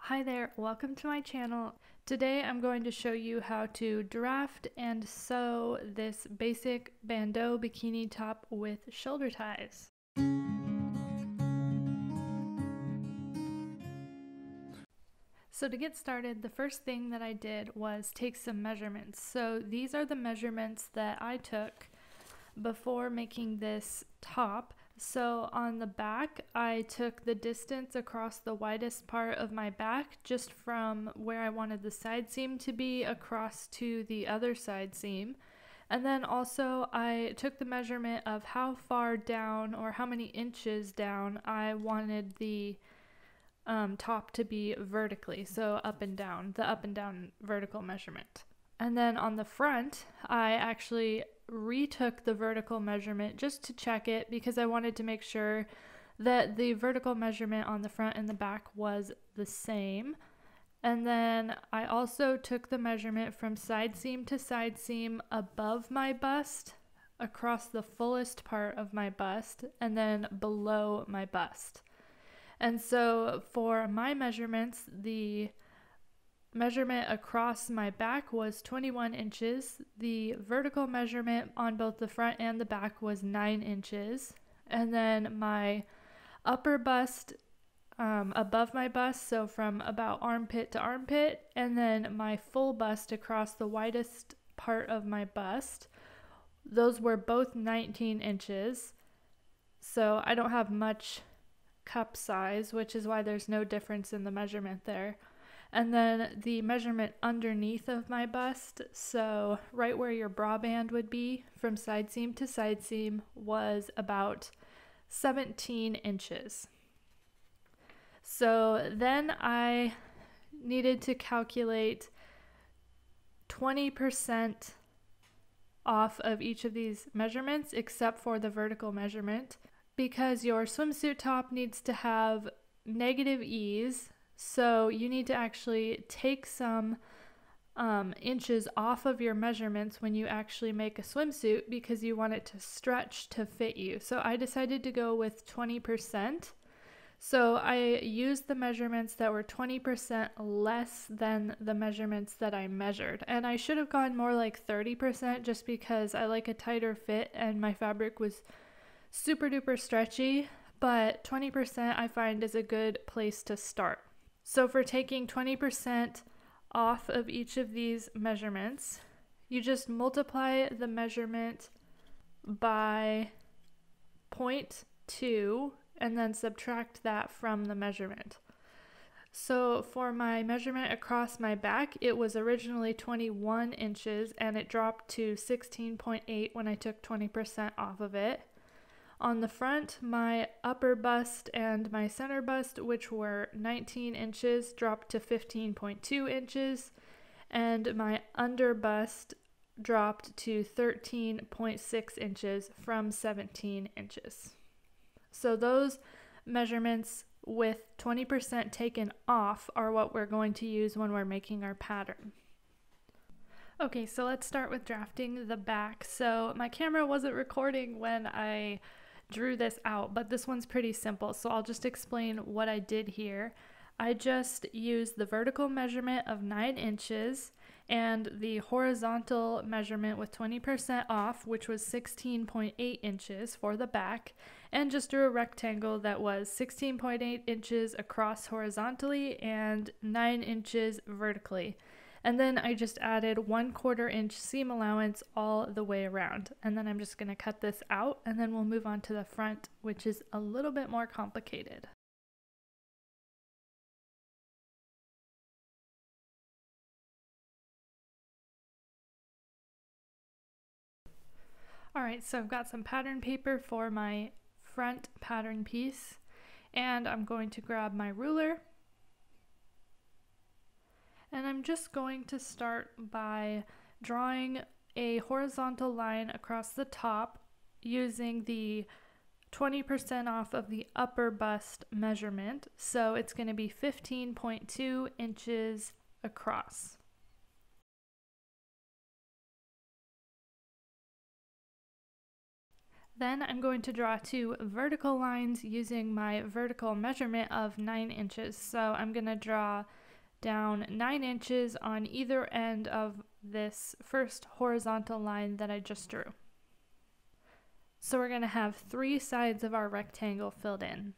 Hi there, welcome to my channel. Today I'm going to show you how to draft and sew this basic bandeau bikini top with shoulder ties. So to get started, the first thing that I did was take some measurements. So these are the measurements that I took before making this top. So on the back, I took the distance across the widest part of my back, just from where I wanted the side seam to be across to the other side seam. And then also I took the measurement of how far down or how many inches down I wanted the top to be vertically, so up and down, the up and down vertical measurement. And then on the front, I actually retook the vertical measurement just to check it because I wanted to make sure that the vertical measurement on the front and the back was the same. And then I also took the measurement from side seam to side seam above my bust, across the fullest part of my bust, and then below my bust. And so for my measurements, the measurement across my back was 21 inches. The vertical measurement on both the front and the back was 9 inches. And then my upper bust above my bust, so from about armpit to armpit, and then my full bust across the widest part of my bust, those were both 19 inches. So I don't have much cup size, which is why there's no difference in the measurement there. And then the measurement underneath of my bust, so right where your bra band would be from side seam to side seam, was about 17 inches. So then I needed to calculate 20% off of each of these measurements except for the vertical measurement, because your swimsuit top needs to have negative ease. So you need to actually take some inches off of your measurements when you actually make a swimsuit because you want it to stretch to fit you. So I decided to go with 20%. So I used the measurements that were 20% less than the measurements that I measured. And I should have gone more like 30% just because I like a tighter fit and my fabric was super duper stretchy, but 20% I find is a good place to start. So for taking 20% off of each of these measurements, you just multiply the measurement by 0.2 and then subtract that from the measurement. So for my measurement across my back, it was originally 21 inches and it dropped to 16.8 when I took 20% off of it. On the front, my upper bust and my center bust, which were 19 inches, dropped to 15.2 inches, and my under bust dropped to 13.6 inches from 17 inches. So those measurements with 20% taken off are what we're going to use when we're making our pattern. Okay, so let's start with drafting the back. So my camera wasn't recording when I drew this out, but this one's pretty simple, so I'll just explain what I did here. I just used the vertical measurement of 9 inches and the horizontal measurement with 20% off, which was 16.8 inches for the back, and just drew a rectangle that was 16.8 inches across horizontally and 9 inches vertically. And then I just added 1/4 inch seam allowance all the way around. And then I'm just going to cut this out and then we'll move on to the front, which is a little bit more complicated. Alright, so I've got some pattern paper for my front pattern piece, and I'm going to grab my ruler. And I'm just going to start by drawing a horizontal line across the top using the 20% off of the upper bust measurement. So it's going to be 15.2 inches across. Then I'm going to draw 2 vertical lines using my vertical measurement of 9 inches. So I'm going to draw down 9 inches on either end of this first horizontal line that I just drew. So we're going to have 3 sides of our rectangle filled in.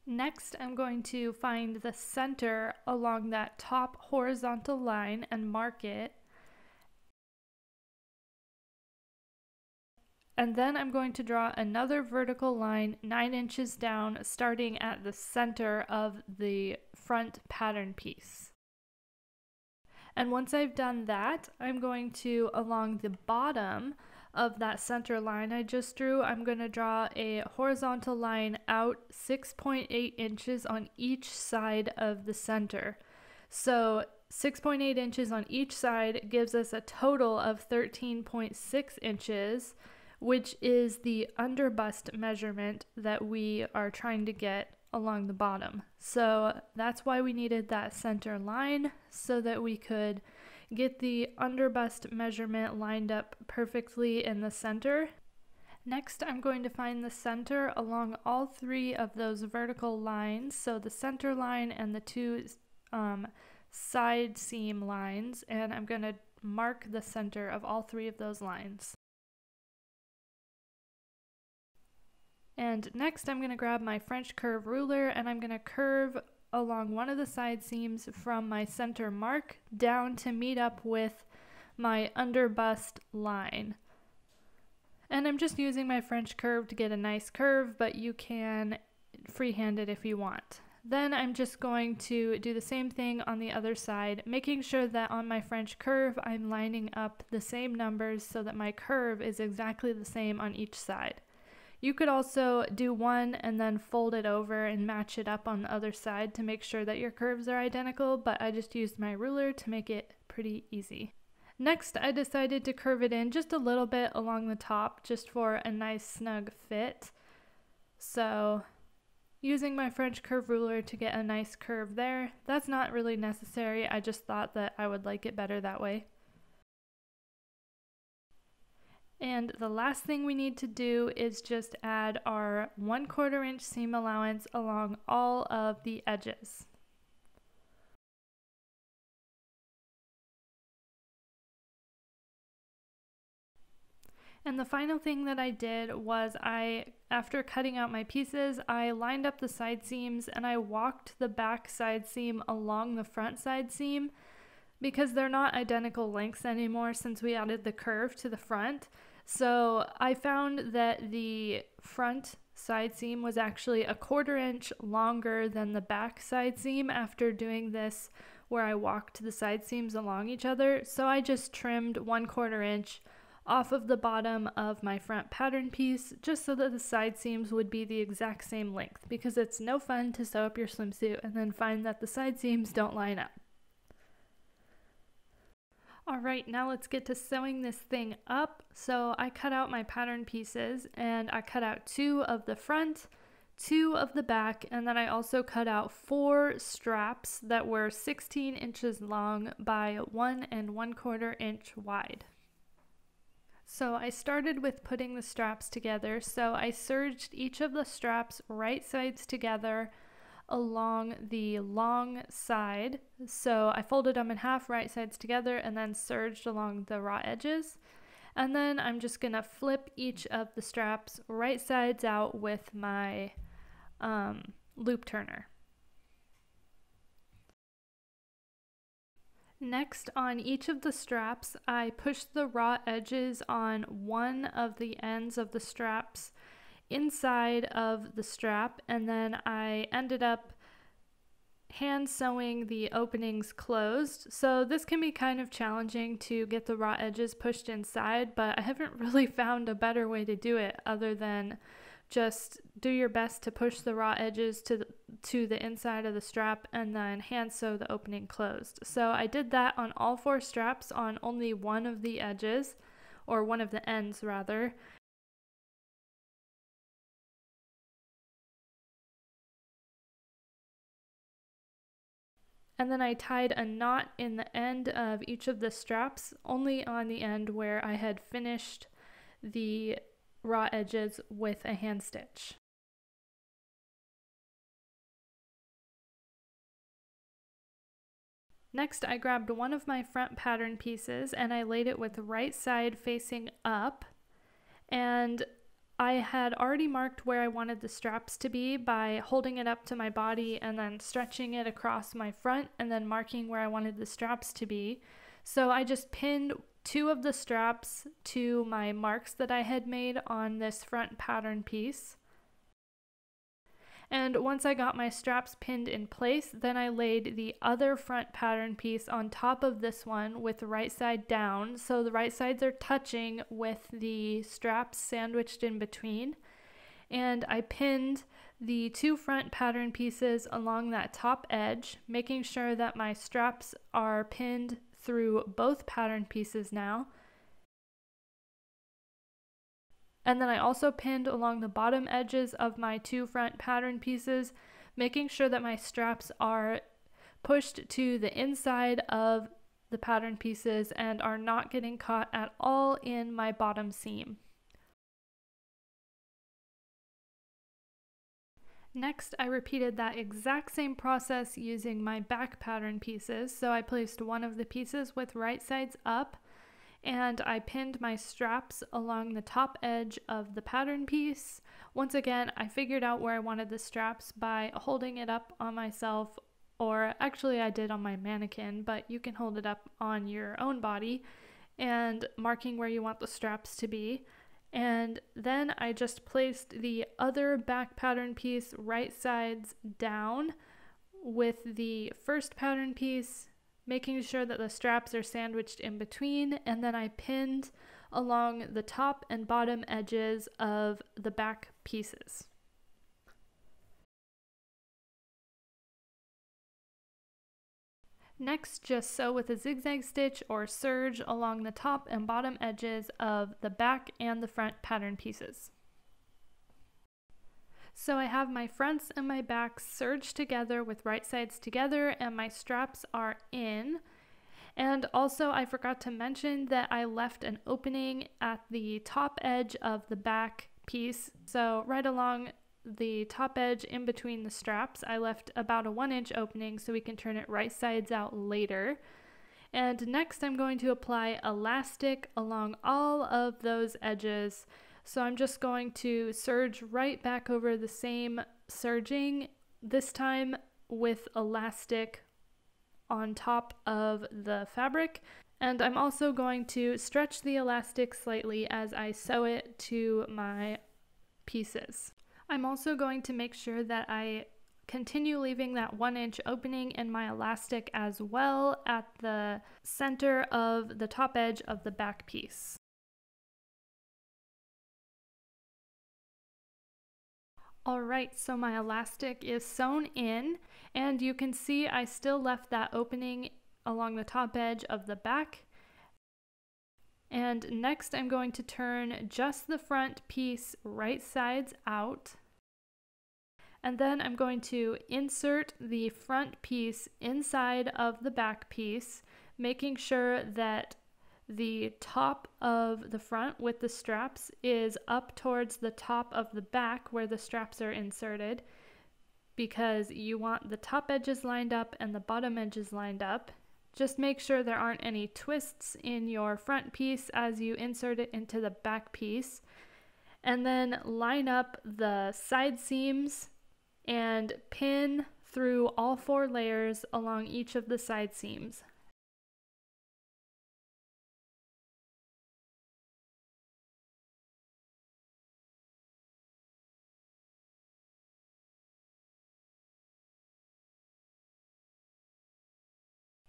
Next, I'm going to find the center along that top horizontal line and mark it. And then I'm going to draw another vertical line 9 inches down, starting at the center of the front pattern piece. And once I've done that, I'm going to, along the bottom of that center line I just drew, I'm going to draw a horizontal line out 6.8 inches on each side of the center. So 6.8 inches on each side gives us a total of 13.6 inches, which is the underbust measurement that we are trying to get along the bottom. So that's why we needed that center line, so that we could get the underbust measurement lined up perfectly in the center. Next, I'm going to find the center along all 3 of those vertical lines, so the center line and the 2 side seam lines, and I'm going to mark the center of all 3 of those lines. And next I'm going to grab my French curve ruler and I'm going to curve along one of the side seams from my center mark down to meet up with my underbust line. And I'm just using my French curve to get a nice curve, but you can freehand it if you want. Then I'm just going to do the same thing on the other side, making sure that on my French curve I'm lining up the same numbers so that my curve is exactly the same on each side. You could also do one and then fold it over and match it up on the other side to make sure that your curves are identical, but I just used my ruler to make it pretty easy. Next, I decided to curve it in just a little bit along the top just for a nice snug fit. So using my French curve ruler to get a nice curve there. That's not really necessary, I just thought that I would like it better that way. And the last thing we need to do is just add our 1/4 inch seam allowance along all of the edges. And the final thing that I did was after cutting out my pieces, I lined up the side seams and I walked the back side seam along the front side seam because they're not identical lengths anymore since we added the curve to the front. So I found that the front side seam was actually 1/4 inch longer than the back side seam after doing this where I walked the side seams along each other. So I just trimmed 1/4 inch off of the bottom of my front pattern piece just so that the side seams would be the exact same length, because it's no fun to sew up your swimsuit and then find that the side seams don't line up. Alright, now let's get to sewing this thing up. So I cut out my pattern pieces and I cut out 2 of the front, 2 of the back, and then I also cut out 4 straps that were 16 inches long by 1 1/4 inch wide. So I started with putting the straps together. So I serged each of the straps right sides together along the long side. So I folded them in half right sides together and then serged along the raw edges. And then I'm just gonna flip each of the straps right sides out with my loop turner. Next, on each of the straps, I pushed the raw edges on one of the ends of the straps inside of the strap, and then I ended up hand sewing the openings closed. So this can be kind of challenging to get the raw edges pushed inside, but I haven't really found a better way to do it other than just do your best to push the raw edges to the inside of the strap and then hand sew the opening closed. So I did that on all 4 straps on only one of the edges, or one of the ends rather. And then I tied a knot in the end of each of the straps, only on the end where I had finished the raw edges with a hand stitch. Next, I grabbed one of my front pattern pieces and I laid it with the right side facing up, and I had already marked where I wanted the straps to be by holding it up to my body and then stretching it across my front and then marking where I wanted the straps to be. So I just pinned two of the straps to my marks that I had made on this front pattern piece. And once I got my straps pinned in place, then I laid the other front pattern piece on top of this one with the right side down, so the right sides are touching with the straps sandwiched in between. And I pinned the two front pattern pieces along that top edge, making sure that my straps are pinned through both pattern pieces now. And then I also pinned along the bottom edges of my two front pattern pieces, making sure that my straps are pushed to the inside of the pattern pieces and are not getting caught at all in my bottom seam. Next, I repeated that exact same process using my back pattern pieces. So I placed one of the pieces with right sides up, and I pinned my straps along the top edge of the pattern piece. Once again, I figured out where I wanted the straps by holding it up on myself, or actually I did on my mannequin, but you can hold it up on your own body, and marking where you want the straps to be. And then I just placed the other back pattern piece right sides down with the first pattern piece, making sure that the straps are sandwiched in between, and then I pinned along the top and bottom edges of the back pieces. Next, just sew with a zigzag stitch or serge along the top and bottom edges of the back and the front pattern pieces. So I have my fronts and my backs serged together with right sides together, and my straps are in. And also I forgot to mention that I left an opening at the top edge of the back piece. So right along the top edge in between the straps, I left about a 1-inch opening so we can turn it right sides out later. And next I'm going to apply elastic along all of those edges. So I'm just going to serge right back over the same serging, this time with elastic on top of the fabric. And I'm also going to stretch the elastic slightly as I sew it to my pieces. I'm also going to make sure that I continue leaving that 1-inch opening in my elastic as well at the center of the top edge of the back piece. Alright, so my elastic is sewn in, and you can see I still left that opening along the top edge of the back. And next I'm going to turn just the front piece right sides out. And then I'm going to insert the front piece inside of the back piece, making sure that the top of the front with the straps is up towards the top of the back where the straps are inserted, because you want the top edges lined up and the bottom edges lined up. Just make sure there aren't any twists in your front piece as you insert it into the back piece. And then line up the side seams and pin through all 4 layers along each of the side seams.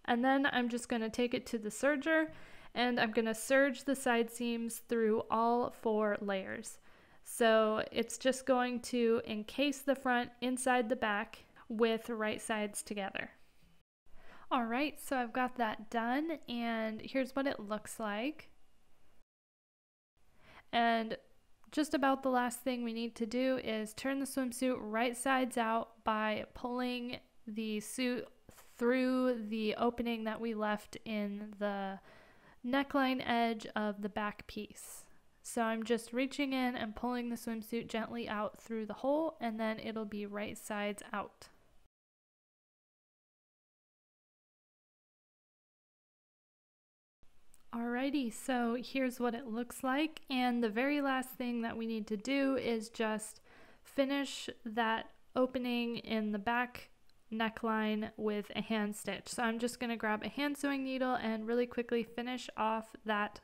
And then I'm just going to take it to the serger, and I'm going to serge the side seams through all 4 layers. So it's just going to encase the front inside the back with right sides together. Alright, so I've got that done, and here's what it looks like. And just about the last thing we need to do is turn the swimsuit right sides out by pulling the suit through the opening that we left in the neckline edge of the back piece. So I'm just reaching in and pulling the swimsuit gently out through the hole, and then it'll be right sides out. Alrighty, so here's what it looks like, and the very last thing that we need to do is just finish that opening in the back neckline with a hand stitch. So I'm just going to grab a hand sewing needle and really quickly finish off that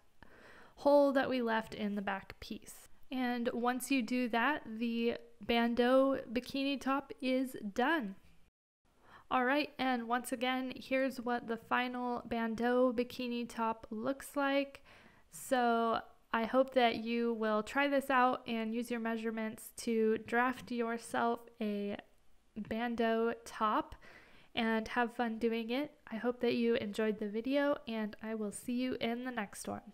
hole that we left in the back piece. And once you do that, the bandeau bikini top is done. Alright, and once again, here's what the final bandeau bikini top looks like. So I hope that you will try this out and use your measurements to draft yourself a bandeau top and have fun doing it. I hope that you enjoyed the video, and I will see you in the next one.